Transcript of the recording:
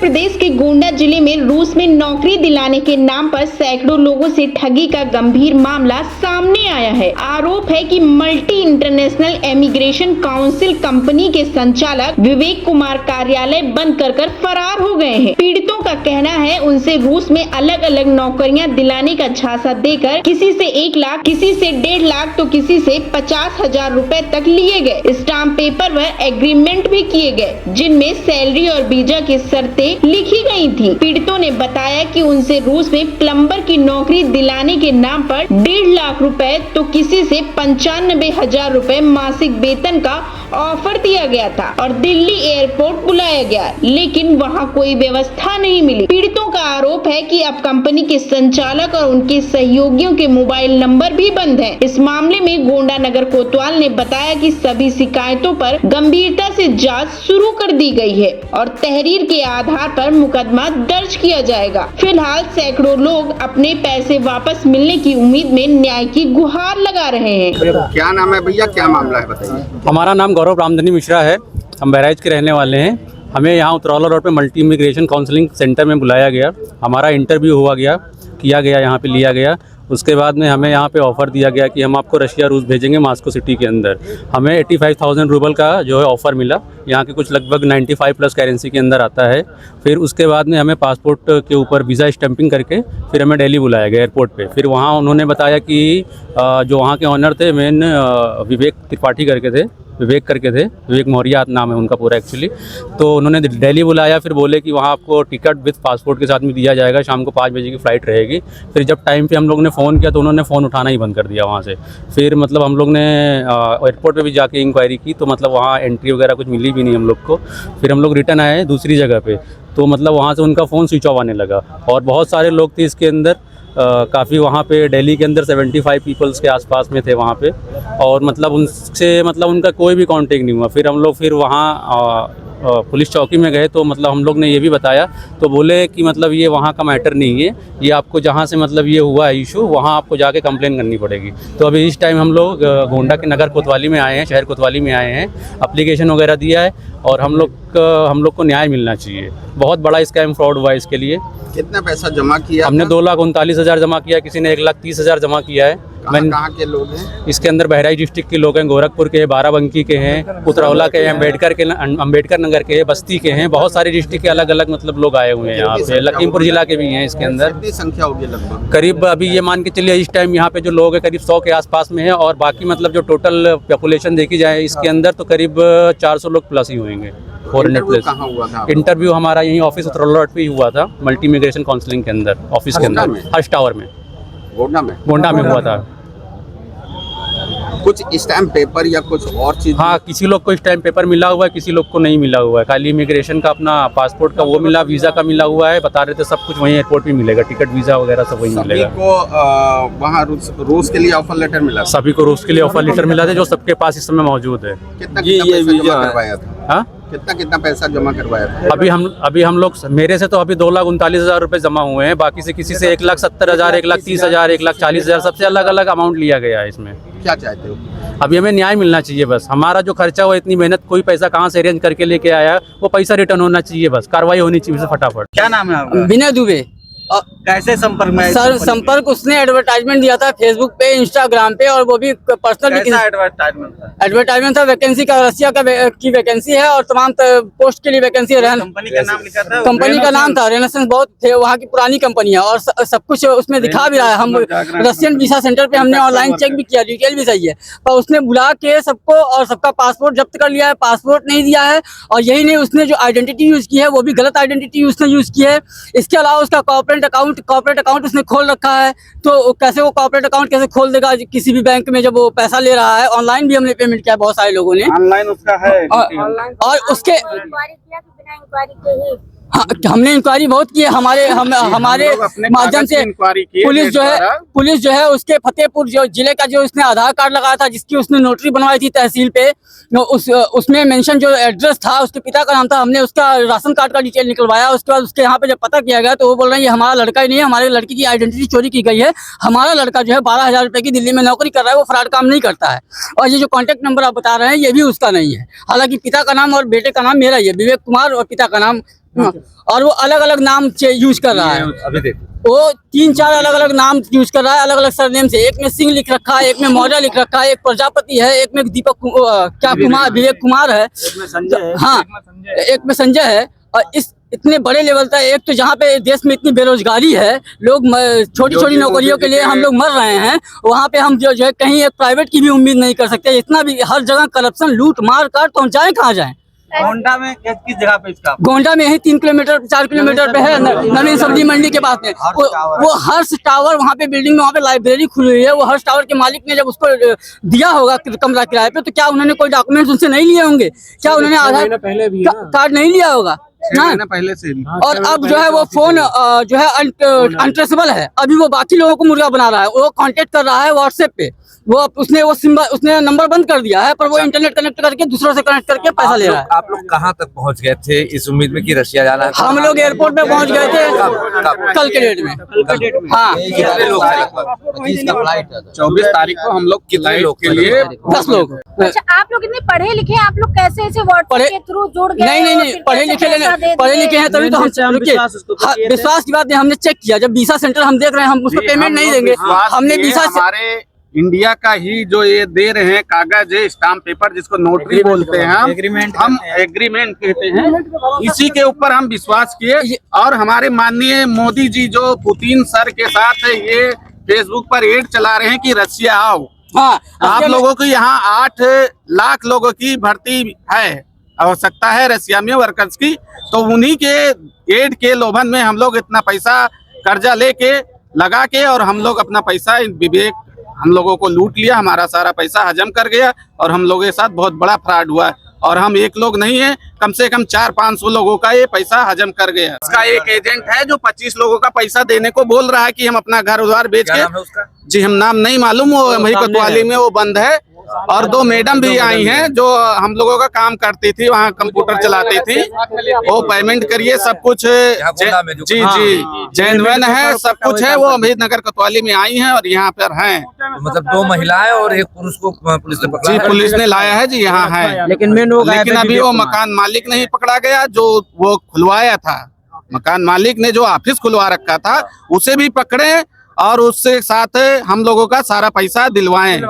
प्रदेश के गोंडा जिले में रूस में नौकरी दिलाने के नाम पर सैकड़ों लोगों से ठगी का गंभीर मामला सामने आया है। आरोप है कि multi international immigration council company के संचालक विवेक कुमार कार्यालय बंद कर फरार हो गए हैं। पीड़ितों का कहना है उनसे रूस में अलग अलग नौकरियां दिलाने का झांसा देकर किसी से 1 लाख, किसी से 1.5 लाख तो किसी से 50,000 रुपए तक लिए गए। स्टाम्प पेपर व एग्रीमेंट भी किए गए, जिनमें सैलरी और वीजा की शर्तें लिखी गई थी। पीड़ितों ने बताया कि उनसे रूस में प्लम्बर की नौकरी दिलाने के नाम पर 1.5 लाख रुपए तो किसी से 95,000 रुपए मासिक वेतन का ऑफर दिया गया था और दिल्ली एयरपोर्ट बुलाया गया, लेकिन वहां कोई व्यवस्था नहीं मिली। पीड़ितों का आरोप है कि अब कंपनी के संचालक और उनके सहयोगियों के मोबाइल नंबर भी बंद हैं। इस मामले में गोंडा नगर कोतवाल ने बताया कि सभी शिकायतों पर गंभीरता से जांच शुरू कर दी गई है और तहरीर के आधार पर मुकदमा दर्ज किया जाएगा। फिलहाल सैकड़ों लोग अपने पैसे वापस मिलने की उम्मीद में न्याय की गुहार लगा रहे हैं। क्या नाम है भैया, क्या मामला है बताइए। हमारा नाम गौरव रामधनी मिश्रा है, हम बहराइच के रहने वाले हैं। हमें यहाँ उतरौला रोड पे मल्टी इमिग्रेशन काउंसलिंग सेंटर में बुलाया गया। हमारा इंटरव्यू किया गया यहाँ पे लिया गया। उसके बाद में हमें यहाँ पे ऑफ़र दिया गया कि हम आपको रशिया रूस भेजेंगे मॉस्को सिटी के अंदर। हमें 85,000 रूबल का जो है ऑफ़र मिला, यहाँ के कुछ लगभग 95 प्लस करेंसी के अंदर आता है। फिर उसके बाद में हमें पासपोर्ट के ऊपर वीज़ा स्टैंपिंग करके फिर हमें दिल्ली बुलाया गया एयरपोर्ट पे। फिर वहाँ उन्होंने बताया कि जो वहाँ के ऑनर थे मेन विवेक त्रिपाठी विवेक मौर्य नाम है उनका पूरा एक्चुअली। तो उन्होंने दिल्ली बुलाया, फिर बोले कि वहाँ आपको टिकट विद पासपोर्ट के साथ में दिया जाएगा, शाम को 5 बजे की फ़्लाइट रहेगी। फिर जब टाइम पे हम लोग ने फ़ोन किया तो उन्होंने फ़ोन उठाना ही बंद कर दिया वहाँ से। फिर मतलब हम लोग ने एयरपोर्ट पे भी जाके इंक्वायरी की तो मतलब वहाँ एंट्री वगैरह कुछ मिली भी नहीं हम लोग को। फिर हम लोग रिटर्न आए दूसरी जगह पे, तो मतलब वहाँ से उनका फ़ोन स्विच ऑफ आने लगा और बहुत सारे लोग थे इसके अंदर। काफ़ी वहाँ पे दिल्ली के अंदर 75 पीपल्स के आसपास में थे वहाँ पे, और मतलब उनसे मतलब उनका कोई भी कांटेक्ट नहीं हुआ। फिर हम लोग वहाँ पुलिस चौकी में गए तो मतलब हम लोग ने ये भी बताया तो बोले कि मतलब ये वहाँ का मैटर नहीं है, ये आपको जहाँ से मतलब ये हुआ है इशू वहाँ आपको जाके कंप्लेन करनी पड़ेगी। तो अभी इस टाइम हम लोग गोंडा के नगर कोतवाली में आए हैं, शहर कोतवाली में आए हैं, एप्लीकेशन वगैरह दिया है और हम लोग को न्याय मिलना चाहिए। बहुत बड़ा स्कैम फ्रॉड हुआ है इसके लिए। कितना पैसा जमा किया? हमने 2,39,000 जमा किया, किसी ने 1,30,000 जमा किया है। कहाँ के लोग हैं? इसके अंदर बहराइच डिस्ट्रिक्ट के लोग हैं, गोरखपुर के, बाराबंकी के हैं, उतरौला के हैं, अम्बेडकर नगर के, बस्ती के हैं, बहुत सारे डिस्ट्रिक्ट के अलग अलग मतलब लोग आए हुए हैं यहाँ पे। लखीमपुर जिला के भी हैं इसके अंदर। कितनी संख्या होगी लगभग? करीब अभी ये मान के चलिए इस टाइम यहाँ पे जो लोग हैं करीब 100 के आसपास में है, और बाकी मतलब जो टोटल पॉपुलेशन देखी जाए इसके अंदर तो करीब 400 लोग प्लस ही होंगे। 400 प्लस। कहाँ हुआ था? इंटरव्यू हमारा यहीं ऑफिस उतरौला रोड पे ही हुआ था, मल्टी इमिग्रेशन काउंसलिंग के अंदर, ऑफिस के अंदर, हर्ष टावर में, गोंडा में हुआ था। कुछ स्टैम्प पेपर या कुछ और चीज? हाँ, किसी लोग को स्टैम्प पेपर मिला हुआ है, किसी लोग को नहीं मिला हुआ है। खाली इमिग्रेशन का अपना पासपोर्ट का वो मिला, वीज़ा का मिला हुआ है। बता रहे थे सब कुछ वहीं एयरपोर्ट पे मिलेगा, टिकट वीज़ा वगैरह सब वहीं मिलेगा। सभी को वहाँ रूस के लिए ऑफर लेटर मिला? सभी को रूस के लिए ऑफर लेटर मिला था, जो सबके पास इस समय मौजूद है। कितना पैसा जमा करवाया था? हाँ, कितना पैसा जमा करवाया था? अभी हम लोग मेरे से तो अभी 2,39,000 रुपये जमा हुए हैं, बाकी से किसी से 1,70,000, 1,30,000, 1,40,000 सबसे अलग अलग अमाउंट लिया गया है इसमें। क्या चाहते हो? अभी हमें न्याय मिलना चाहिए बस। हमारा जो खर्चा हुआ, इतनी मेहनत, कोई पैसा कहाँ से अरेंज करके लेके आया, वो पैसा रिटर्न होना चाहिए बस, कार्रवाई होनी चाहिए फटाफट। क्या नाम है आपका? विनय दुबे। कैसे संपर्क में? सर संपर्क उसने एडवर्टाइजमेंट दिया था फेसबुक पे, इंस्टाग्राम पे, और वो भी पर्सनल एडवर्टाइजमेंट था। वैकेंसी का रशिया की वैकेंसी है और तमाम पोस्ट के लिए वैकेंसी है। कंपनी का नाम लिखा था? कंपनी का नाम था रेनेसेंस, बहुत थे, वहाँ की पुरानी कंपनी है और सब कुछ उसमें दिखा भी रहा है। हम रशियन वीजा सेंटर पे हमने ऑनलाइन चेक भी किया, डिटेल भी सही है, पर उसने बुला के सबको और सबका पासपोर्ट जब्त कर लिया है, पासपोर्ट नहीं दिया है। और यही नहीं, उसने जो आइडेंटिटी यूज की है वो भी गलत आइडेंटिटी उसने यूज की है। इसके अलावा उसका कॉर्पोरेट अकाउंट उसने खोल रखा है, तो कैसे वो कॉर्पोरेट अकाउंट कैसे खोल देगा किसी भी बैंक में जब वो पैसा ले रहा है। ऑनलाइन भी हमने पेमेंट किया, बहुत सारे लोगों ने ऑनलाइन उसका है। और उसके हाँ, हमने इंक्वायरी बहुत की है। हमारे माध्यम से पुलिस जो है उसके फतेहपुर जो जिले का जो उसने आधार कार्ड लगाया था, जिसकी उसने नोटरी बनवाई थी तहसील पे, उसमें मेंशन जो एड्रेस था उसके पिता का नाम था, हमने उसका राशन कार्ड का डिटेल निकलवाया। उसके बाद उसके यहाँ पे जब पता किया गया तो वो बोल रहे हैं ये हमारा लड़का ही नहीं है, हमारे लड़की की आइडेंटिटी चोरी की गई है। हमारा लड़का जो है 12,000 रुपये की दिल्ली में नौकरी कर रहा है, वो फ्रॉड काम नहीं करता है। और ये जो कॉन्टैक्ट नंबर आप बता रहे हैं ये भी उसका नहीं है। हालांकि पिता का नाम और बेटे का नाम मेरा ही है, विवेक कुमार, और पिता का नाम और वो अलग अलग नाम यूज कर रहा है। अभी देखो वो 3-4 अलग अलग नाम यूज कर रहा है, अलग अलग सरनेम से। एक में सिंह लिख रखा है, एक में मौर्य लिख रखा है, एक प्रजापति है, एक में विवेक कुमार है, हाँ, एक में संजय है। और इस इतने बड़े लेवल का, एक तो जहाँ पे देश में इतनी बेरोजगारी है, लोग छोटी छोटी नौकरियों के लिए हम लोग मर रहे हैं, वहाँ पे हम जो है कहीं एक प्राइवेट की भी उम्मीद नहीं कर सकते। इतना भी हर जगह करप्शन, लूट मार काट, तो हम जाए कहाँ जाएं। गोंडा में किस जगह पे इसका? गोंडा में यही 3 किलोमीटर 4 किलोमीटर पे है, नवीन सब्जी मंडी के पास में। वो हर्ष टावर, वहाँ पे बिल्डिंग में, वहाँ पे लाइब्रेरी खुली हुई है। वो हर्ष टावर के मालिक ने जब उसको दिया होगा कमरा किराए पे, तो क्या उन्होंने कोई डॉक्यूमेंट्स उनसे नहीं लिए होंगे? क्या उन्होंने आधार कार्ड नहीं लिया होगा? पहले से। और अब जो है वो फोन जो है अनट्रेसेबल है। अभी वो बाकी लोगों को मुर्गा बना रहा है, वो कांटेक्ट कर रहा है व्हाट्सएप पे। उसने नंबर बंद कर दिया है, पर वो इंटरनेट कनेक्ट करके दूसरों से कनेक्ट करके पैसा ले रहा है। आप लोग कहाँ तक पहुँच गए थे इस उम्मीद में कि रशिया जाना है? हम लोग एयरपोर्ट पे पहुंच गए थे कल के डेट में। हाँ, कितने लोग थे लगभग? 24 तारीख को हम लोग कितने लोग के लिए 10 लोग। अच्छा, आप लोग इतने पढ़े लिखे हैं, आप लोग कैसे ऐसे व्हाट्सएप के थ्रू जुड़ गए? नहीं, पढ़े लिखे हैं तभी तो हम रुकिए। विश्वास की बात नहीं, हमने चेक किया। जब वीसा सेंटर हम देख रहे हैं, हम उसको पेमेंट नहीं देंगे। हमने वीसा हमारे इंडिया का ही जो ये दे रहे हैं कागज है, स्टाम्प पेपर, जिसको नोटरी बोलते हैं, हम एग्रीमेंट कहते हैं, इसी के ऊपर हम विश्वास किए। और हमारे माननीय मोदी जी जो पुतिन सर के साथ ये फेसबुक पर एड चला रहे हैं कि रशिया आओ। हाँ, आप लोगों को यहाँ 8 लाख लोगों की भर्ती है, आवश्यकता है रशिया में वर्कर्स की। तो उन्हीं के एड के लोभन में हम लोग इतना पैसा कर्जा लेके लगा के, और हम लोग अपना पैसा विवेक हम लोगों को लूट लिया, हमारा सारा पैसा हजम कर गया, और हम लोगों के साथ बहुत बड़ा फ्रॉड हुआ है। और हम एक लोग नहीं है, कम से कम 400-500 लोगों का ये पैसा हजम कर गया। इसका एक एजेंट है जो 25 लोगों का पैसा देने को बोल रहा है कि हम अपना घर उधार बेच के। जी, हम नाम नहीं मालूम, वो वही कोतवाली में वो बंद है। और 2 मैडम भी आई हैं जो हम लोगों का काम करती थी, वहाँ कंप्यूटर चलाती थी। वो पेमेंट करिए, सब कुछ जी जेन्युइन है, सब कुछ है। वो अभी नगर कोतवाली में आई हैं और यहाँ पर हैं। मतलब 2 महिलाएं और एक पुरुष को पुलिस ने पकड़ा? जी, पुलिस ने लाया है जी, यहाँ है। लेकिन अभी वो मकान मालिक नहीं पकड़ा गया, जो वो खुलवाया था। मकान मालिक ने जो ऑफिस खुलवा रखा था, उसे भी पकड़े और उससे साथ हम लोगों का सारा पैसा दिलवाएं।